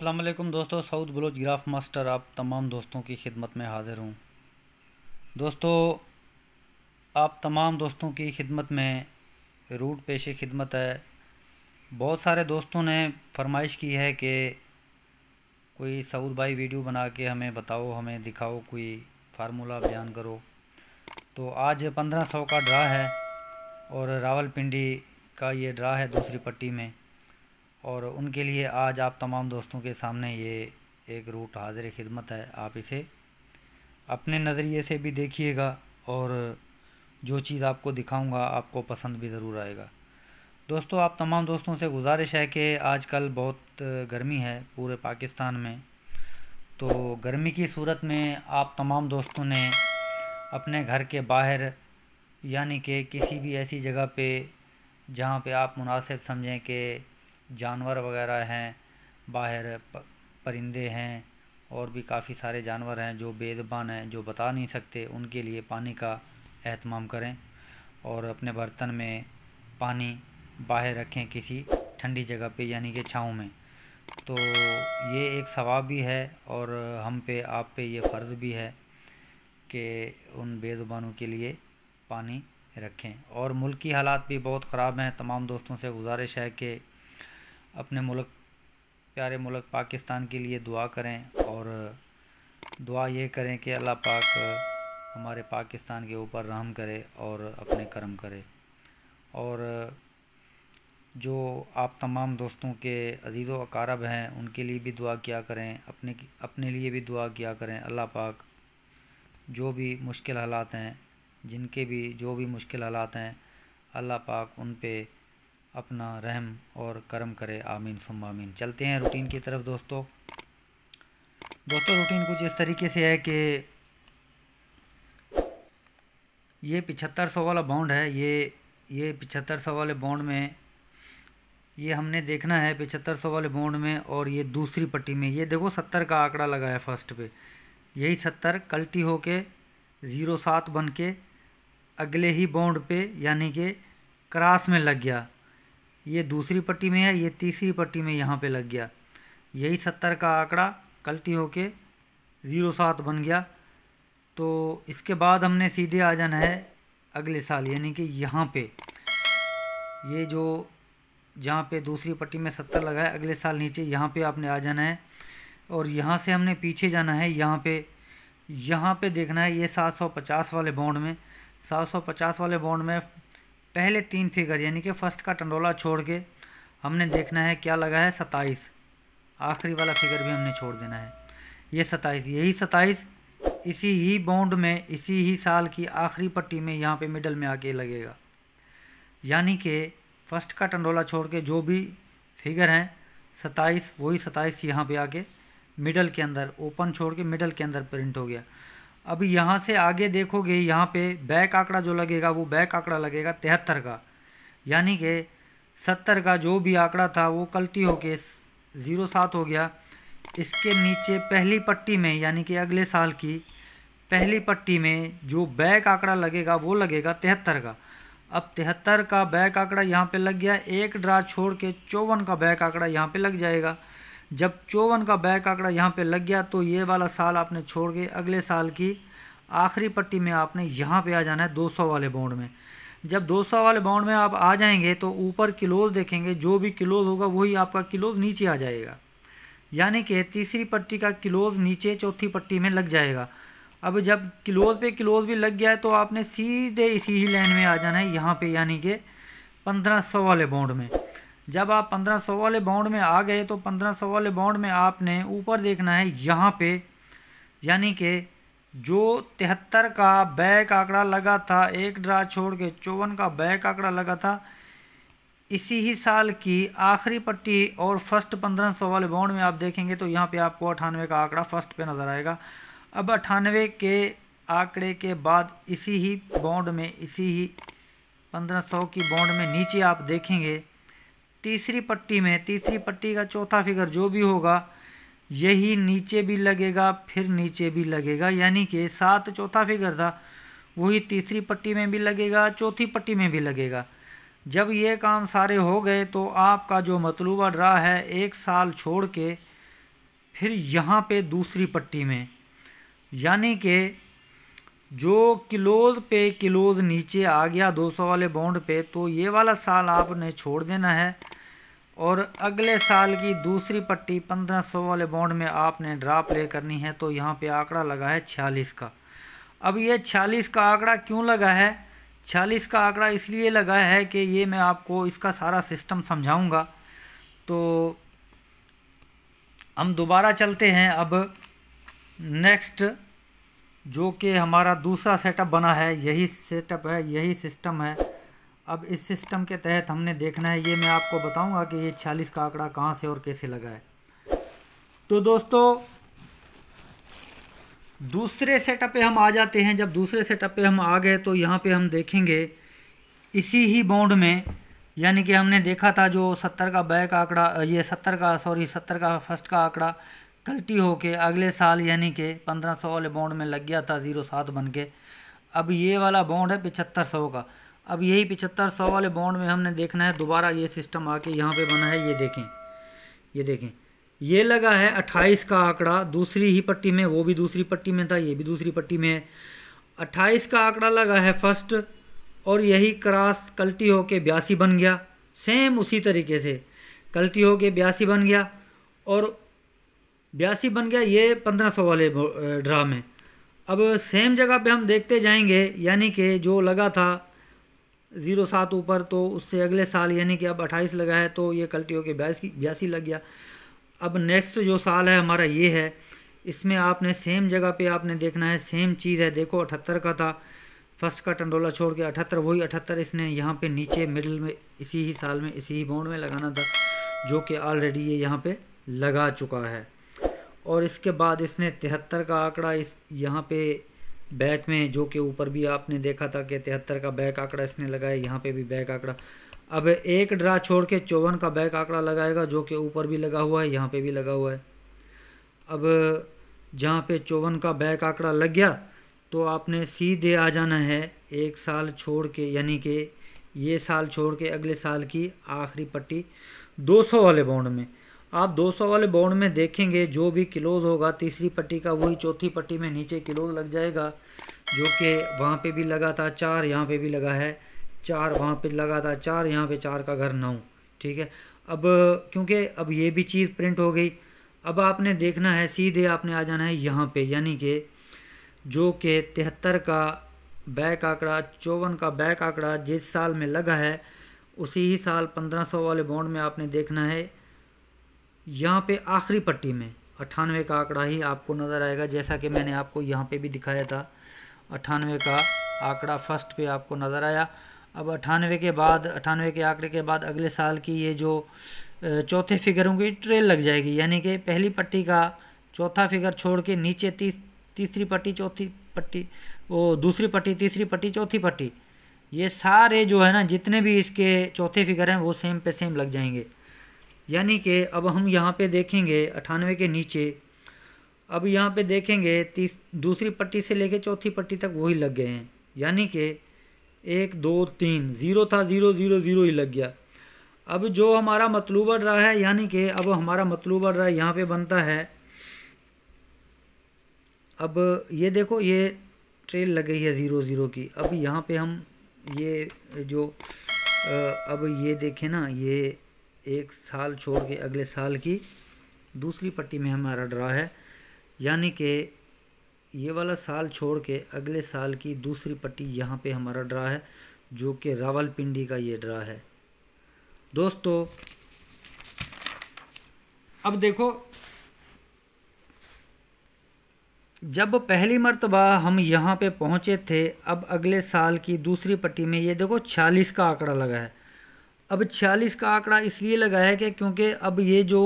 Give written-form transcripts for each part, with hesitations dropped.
अस्सलाम वालेकुम दोस्तों, साउथ बलोच ग्राफ मास्टर आप तमाम दोस्तों की खिदमत में हाज़िर हूँ। दोस्तों, आप तमाम दोस्तों की खिदमत में रूट पेशे खिदमत है। बहुत सारे दोस्तों ने फरमाइश की है कि कोई सऊद भाई वीडियो बना के हमें बताओ, हमें दिखाओ, कोई फार्मूला बयान करो। तो आज 1500 का ड्रा है और रावलपिंडी का ये ड्रा है दूसरी पट्टी में, और उनके लिए आज आप तमाम दोस्तों के सामने ये एक रूट हाजिर खिदमत है। आप इसे अपने नज़रिए से भी देखिएगा और जो चीज़ आपको दिखाऊंगा आपको पसंद भी ज़रूर आएगा। दोस्तों, आप तमाम दोस्तों से गुजारिश है कि आजकल बहुत गर्मी है पूरे पाकिस्तान में, तो गर्मी की सूरत में आप तमाम दोस्तों ने अपने घर के बाहर यानी कि किसी भी ऐसी जगह पे जहाँ पे आप मुनासिब समझें कि जानवर वगैरह हैं, बाहर परिंदे हैं और भी काफ़ी सारे जानवर हैं जो बेज़ुबान हैं, जो बता नहीं सकते, उनके लिए पानी का एहतमाम करें और अपने बर्तन में पानी बाहर रखें किसी ठंडी जगह पे यानी कि छाँव में। तो ये एक सवाब भी है और हम पे आप पे ये फ़र्ज़ भी है कि उन बेज़ुबानों के लिए पानी रखें। और मुल्क की हालात भी बहुत ख़राब हैं। तमाम दोस्तों से गुजारिश है कि अपने मुल्क, प्यारे मुल्क पाकिस्तान के लिए दुआ करें और दुआ ये करें कि अल्लाह पाक हमारे पाकिस्तान के ऊपर रहम करे और अपने करम करे। और जो आप तमाम दोस्तों के अजीज़ व अकारब हैं उनके लिए भी दुआ किया करें, अपने लिए भी दुआ किया करें। अल्लाह पाक जो भी मुश्किल हालात हैं, जिनके भी जो भी मुश्किल हालात हैं, अल्लाह पाक उन पे अपना रहम और करम करे। आमीन सुम्मा आमीन। चलते हैं रूटीन की तरफ। दोस्तों रूटीन कुछ इस तरीके से है कि ये 7500 वाला बॉन्ड है। ये 7500 वाले बॉन्ड में ये हमने देखना है 7500 वाले बॉन्ड में। और ये दूसरी पट्टी में ये देखो 70 का आंकड़ा लगा है फर्स्ट पे, यही 70 कल्टी होके 07 बन के अगले ही बॉन्ड पे यानी कि क्रॉस में लग गया। ये दूसरी पट्टी में है, ये तीसरी पट्टी में यहाँ पे लग गया। यही 70 का आंकड़ा कल्टी होके 07 बन गया। तो इसके बाद हमने सीधे आ जाना है अगले साल यानी कि यहाँ पे ये जो जहाँ पे दूसरी पट्टी में 70 लगा है, अगले साल नीचे यहाँ पे आपने आ जाना है और यहाँ से हमने पीछे जाना है। यहाँ पे देखना है ये 750 वाले बॉन्ड में। 750 वाले बॉन्ड में पहले 3 फिगर यानी कि फर्स्ट का टंडोला छोड़ के हमने देखना है क्या लगा है 27। आखिरी वाला फिगर भी हमने छोड़ देना है। ये 27, यही 27 इसी ही बॉन्ड में इसी ही साल की आखिरी पट्टी में यहाँ पे मिडल में आके लगेगा। यानी कि फर्स्ट का टंडोला छोड़ के जो भी फिगर हैं 27, वही 27 यहाँ पे आके मिडल के अंदर, ओपन छोड़ के मिडल के अंदर प्रिंट हो गया। अब यहाँ से आगे देखोगे यहाँ पे बैक आंकड़ा जो लगेगा वो बैक आंकड़ा लगेगा 73 का, यानी कि 70 का जो भी आंकड़ा था वो कल्टी होके 07 हो गया। इसके नीचे पहली पट्टी में यानी कि अगले साल की पहली पट्टी में जो बैक आंकड़ा लगेगा वो लगेगा 73 का। अब 73 का बैक आंकड़ा यहाँ पे लग गया, एक ड्रा छोड़ के 54 का बैक आंकड़ा यहाँ पे लग जाएगा। जब 54 का बैक आंकड़ा यहाँ पे लग गया तो ये वाला साल आपने छोड़ के अगले साल की आखिरी पट्टी में आपने यहाँ पे आ जाना है 200 वाले बॉन्ड में। जब 200 वाले बॉन्ड में आप आ जाएंगे तो ऊपर किलोज देखेंगे, जो भी किलोज होगा वही आपका किलोज नीचे आ जाएगा। यानी कि तीसरी पट्टी का किलोज नीचे चौथी पट्टी में लग जाएगा। अब जब किलोज पे किलोज भी लग गया है तो आपने सीधे इसी ही लाइन में आ जाना है यहाँ पे यानी कि 1500 वाले बॉन्ड में। जब आप 1500 वाले बॉन्ड में आ गए तो 1500 वाले बॉन्ड में आपने ऊपर देखना है यहाँ पे, यानी कि जो 73 का बैक आंकड़ा लगा था, एक ड्रा छोड़ के 54 का बैक आंकड़ा लगा था, इसी ही साल की आखिरी पट्टी और फर्स्ट 1500 वाले बॉन्ड में आप देखेंगे तो यहाँ पे आपको 98 का आंकड़ा फर्स्ट पे नज़र आएगा। अब 98 के आंकड़े के बाद इसी ही बॉन्ड में, इसी ही 1500 की बॉन्ड में नीचे आप देखेंगे तीसरी पट्टी में, तीसरी पट्टी का चौथा फिगर जो भी होगा यही नीचे भी लगेगा फिर नीचे भी लगेगा। यानी कि 7 चौथा फिगर था वही तीसरी पट्टी में भी लगेगा, चौथी पट्टी में भी लगेगा। जब ये काम सारे हो गए तो आपका जो मतलूबा ड्रा है एक साल छोड़ के फिर यहाँ पे दूसरी पट्टी में, यानी कि जो किलोज पे किलोज नीचे आ गया 200 वाले बॉन्ड पे, तो ये वाला साल आपने छोड़ देना है और अगले साल की दूसरी पट्टी 1500 वाले बॉन्ड में आपने ड्रा प्ले करनी है। तो यहाँ पे आंकड़ा लगा है 46 का। अब ये 46 का आंकड़ा क्यों लगा है? 46 का आंकड़ा इसलिए लगा है कि ये मैं आपको इसका सारा सिस्टम समझाऊंगा। तो हम दोबारा चलते हैं अब नेक्स्ट, जो कि हमारा दूसरा सेटअप बना है, यही सेटअप है, यही सिस्टम है। अब इस सिस्टम के तहत हमने देखना है, ये मैं आपको बताऊंगा कि ये 46 का आंकड़ा कहाँ से और कैसे लगा है। तो दोस्तों दूसरे सेटअप पे हम आ जाते हैं। जब दूसरे सेटअप पे हम आ गए तो यहाँ पे हम देखेंगे इसी ही बॉन्ड में, यानी कि हमने देखा था जो 70 का बैक आंकड़ा, ये 70 का फर्स्ट का आंकड़ा कल्टी होके अगले साल यानी कि 1500 वाले बॉन्ड में लग गया था 07 बन के। अब ये वाला बॉन्ड है 7500 का। अब यही 7500 वाले बॉन्ड में हमने देखना है दोबारा ये सिस्टम आके यहाँ पे बना है। ये देखें ये लगा है 28 का आंकड़ा दूसरी ही पट्टी में, वो भी दूसरी पट्टी में था, ये भी दूसरी पट्टी में है। 28 का आंकड़ा लगा है फर्स्ट, और यही क्रॉस कल्टी होके 82 बन गया। सेम उसी तरीके से कल्टी होके 82 बन गया, और 82 बन गया ये 1500 वाले ड्रा में। अब सेम जगह पे हम देखते जाएंगे, यानी कि जो लगा था 07 ऊपर, तो उससे अगले साल यानी कि अब 28 लगा है, तो ये कल्टी होके 82 लग गया। अब नेक्स्ट जो साल है हमारा ये है, इसमें आपने सेम जगह पे आपने देखना है, सेम चीज़ है। देखो 78 का था फर्स्ट का टंडोला छोड़ के 78, वही 78 इसने यहाँ पे नीचे मिडिल में इसी ही साल में इसी ही बॉन्ड में लगाना था, जो कि ऑलरेडी ये यहाँ पे लगा चुका है। और इसके बाद इसने 73 का आंकड़ा इस यहाँ पे बैक में, जो कि ऊपर भी आपने देखा था कि 73 का बैक आंकड़ा इसने लगाया, यहाँ पे भी बैक आंकड़ा। अब एक ड्रा छोड़ के 54 का बैक आंकड़ा लगाएगा, जो कि ऊपर भी लगा हुआ है, यहाँ पे भी लगा हुआ है। अब जहाँ पे 54 का बैक आंकड़ा लग गया, तो आपने सीधे आ जाना है एक साल छोड़ के, यानी कि ये साल छोड़ के अगले साल की आखिरी पट्टी 200 वाले बॉन्ड में। आप 200 वाले बॉन्ड में देखेंगे जो भी क्लोज होगा तीसरी पट्टी का, वही चौथी पट्टी में नीचे क्लोज लग जाएगा, जो कि वहाँ पे भी लगा था 4, यहाँ पे भी लगा है 4, वहाँ पे लगा था 4, यहाँ पे 4 का घर 9। ठीक है। अब क्योंकि अब ये भी चीज़ प्रिंट हो गई, अब आपने देखना है सीधे आपने आ जाना है यहाँ पे, यानी कि जो कि 73 का बैक आंकड़ा 54 का बैक आंकड़ा जिस साल में लगा है, उसी ही साल 1500 वाले बॉन्ड में आपने देखना है यहाँ पे आखिरी पट्टी में 98 का आंकड़ा ही आपको नज़र आएगा, जैसा कि मैंने आपको यहाँ पे भी दिखाया था। 98 का आंकड़ा फर्स्ट पे आपको नज़र आया। अब 98 के बाद 98 के आंकड़े के बाद अगले साल की ये जो चौथे फिगरों की ट्रेल लग जाएगी, यानी कि पहली पट्टी का चौथा फिगर छोड़ के नीचे तीसरी पट्टी, चौथी पट्टी, वो दूसरी पट्टी, तीसरी पट्टी, चौथी पट्टी, ये सारे जो है ना जितने भी इसके चौथे फिगर हैं वो सेम पे सेम लग जाएंगे। यानी कि अब हम यहाँ पे देखेंगे 98 के नीचे, अब यहाँ पे देखेंगे दूसरी पट्टी से लेके चौथी पट्टी तक वही लग गए हैं, यानी कि 1 2 3 0 था, 0 0 0 ही लग गया। अब जो हमारा मतलूबा ड्रा है, यानी कि अब हमारा मतलूबा ड्रा यहाँ पे बनता है। अब ये देखो ये ट्रेल लग गई है 0 0 की। अब यहाँ पे हम ये जो अब ये देखें ना, ये एक साल छोड़ के अगले साल की दूसरी पट्टी में हमारा ड्रा है, यानी कि ये वाला साल छोड़ के अगले साल की दूसरी पट्टी यहाँ पे हमारा ड्रा है, जो कि रावलपिंडी का ये ड्रा है दोस्तों। अब देखो जब पहली मर्तबा हम यहाँ पे पहुँचे थे, अब अगले साल की दूसरी पट्टी में ये देखो 46 का आंकड़ा लगा है। अब 46 का आंकड़ा इसलिए लगा है कि क्योंकि अब ये जो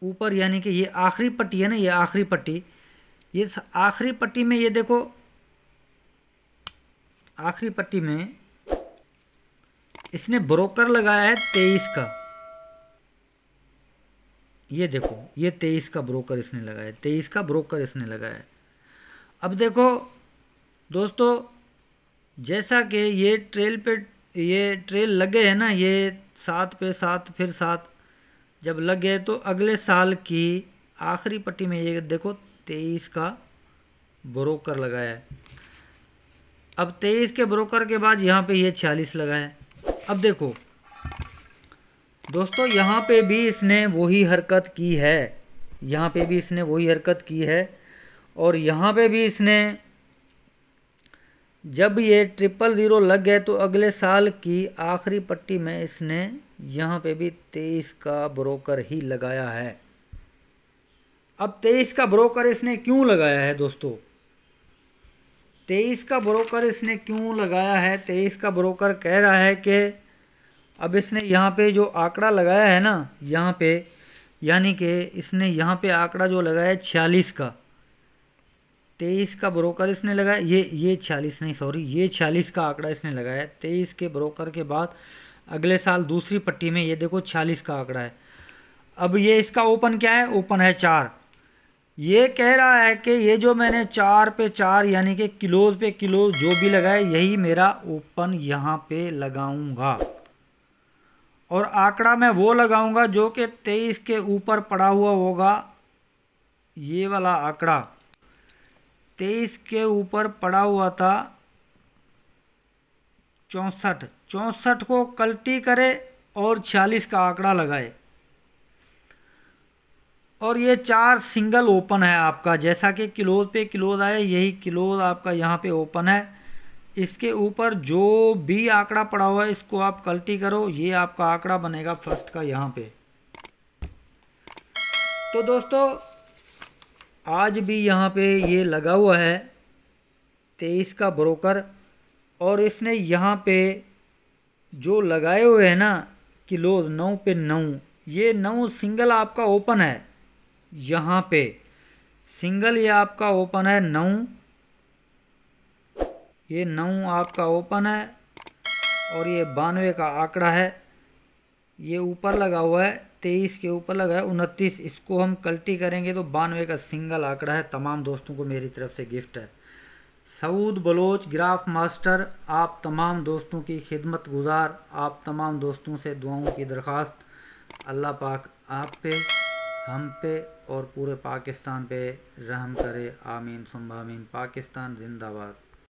ऊपर यानी कि ये आखिरी पट्टी है ना, ये आखिरी पट्टी, ये आखिरी पट्टी में ये देखो आखिरी पट्टी में इसने ब्रोकर लगाया है 23 का। ये देखो ये 23 का ब्रोकर इसने लगाया है, 23 का ब्रोकर इसने लगाया है। अब देखो दोस्तों, जैसा कि ये ट्रेल पे ये ट्रेल लगे है ना, ये 7 पे 7 फिर 7, जब लग गए तो अगले साल की आखिरी पट्टी में ये देखो 23 का ब्रोकर लगाया है। अब 23 के ब्रोकर के बाद यहाँ पे ये 46 लगा है। अब देखो दोस्तों, यहाँ पे भी इसने वही हरकत की है, यहाँ पे भी इसने वही हरकत की है। और यहाँ पे भी इसने जब ये 000 लग गए तो अगले साल की आखिरी पट्टी में इसने यहाँ पे भी 23 का ब्रोकर ही लगाया है। अब 23 का ब्रोकर इसने क्यों लगाया है दोस्तों? 23 का ब्रोकर इसने क्यों लगाया है? 23 का ब्रोकर कह रहा है कि अब इसने यहाँ पे जो आंकड़ा लगाया है ना, यहाँ पे यानी कि इसने यहाँ पे आंकड़ा जो लगाया है 46 का, 23 का ब्रोकर इसने लगाया, ये 46 नहीं सॉरी, ये 46 का आंकड़ा इसने लगाया है। 23 के ब्रोकर के बाद अगले साल दूसरी पट्टी में ये देखो 46 का आंकड़ा है। अब ये इसका ओपन क्या है? ओपन है 4। ये कह रहा है कि ये जो मैंने 4 पे 4 यानी कि किलोज पे किलो जो भी लगाया यही मेरा ओपन यहाँ पे लगाऊंगा, और आंकड़ा मैं वो लगाऊंगा जो कि 23 के ऊपर पड़ा हुआ होगा। ये वाला आंकड़ा 23 के ऊपर पड़ा हुआ था 64 को कल्टी करे और 46 का आंकड़ा लगाए। और ये 4 सिंगल ओपन है आपका, जैसा कि किलोज पे किलोज आए यही किलोज आपका यहाँ पे ओपन है। इसके ऊपर जो भी आंकड़ा पड़ा हुआ है इसको आप कल्टी करो, ये आपका आंकड़ा बनेगा फर्स्ट का यहाँ पे। तो दोस्तों आज भी यहाँ पे ये लगा हुआ है 23 का ब्रोकर, और इसने यहाँ पे जो लगाए हुए हैं ना किलोज 9 पे 9, ये 9 सिंगल आपका ओपन है। यहाँ पे सिंगल ये आपका ओपन है 9, ये 9 आपका ओपन है, और ये 92 का आंकड़ा है, ये ऊपर लगा हुआ है 23 के ऊपर लगा है 29। इसको हम कल्टी करेंगे तो 92 का सिंगल आंकड़ा है। तमाम दोस्तों को मेरी तरफ से गिफ्ट है। सऊद बलोच ग्राफ मास्टर आप तमाम दोस्तों की खिदमत गुजार, आप तमाम दोस्तों से दुआओं की दरख्वास्त। अल्लाह पाक आप पे, हम पे और पूरे पाकिस्तान पे रहम करे। आमीन सुम्मा आमीन। पाकिस्तान जिंदाबाद।